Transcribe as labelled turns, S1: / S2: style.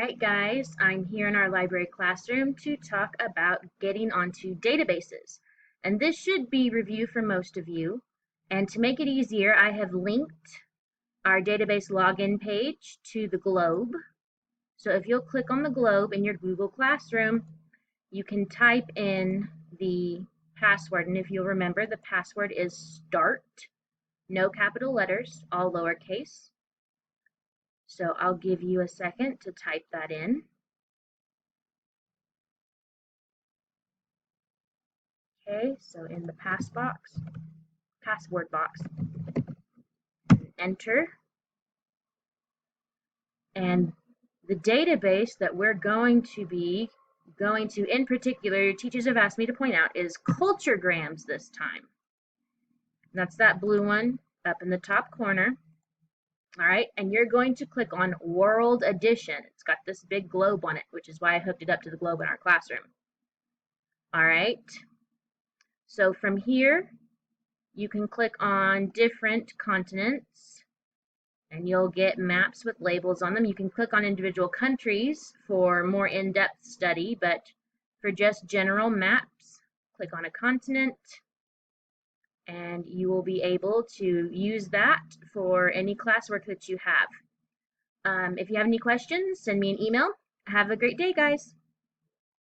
S1: Alright guys, I'm here in our library classroom to talk about getting onto databases. And this should be review for most of you. And to make it easier, I have linked our database login page to the globe. So if you'll click on the globe in your Google Classroom, you can type in the password. And if you'll remember, the password is START, no capital letters, all lowercase. So I'll give you a second to type that in. Okay, so in the password box, enter. And the database that we're going to in particular, teachers have asked me to point out, is Culturegrams this time. That's that blue one up in the top corner. All right, and you're going to click on World Edition. It's got this big globe on it, which is why I hooked it up to the globe in our classroom. All right, so from here, you can click on different continents, and you'll get maps with labels on them. You can click on individual countries for more in-depth study, but for just general maps, click on a continent, and you will be able to use that for any classwork that you have. If you have any questions, send me an email. Have a great day, guys.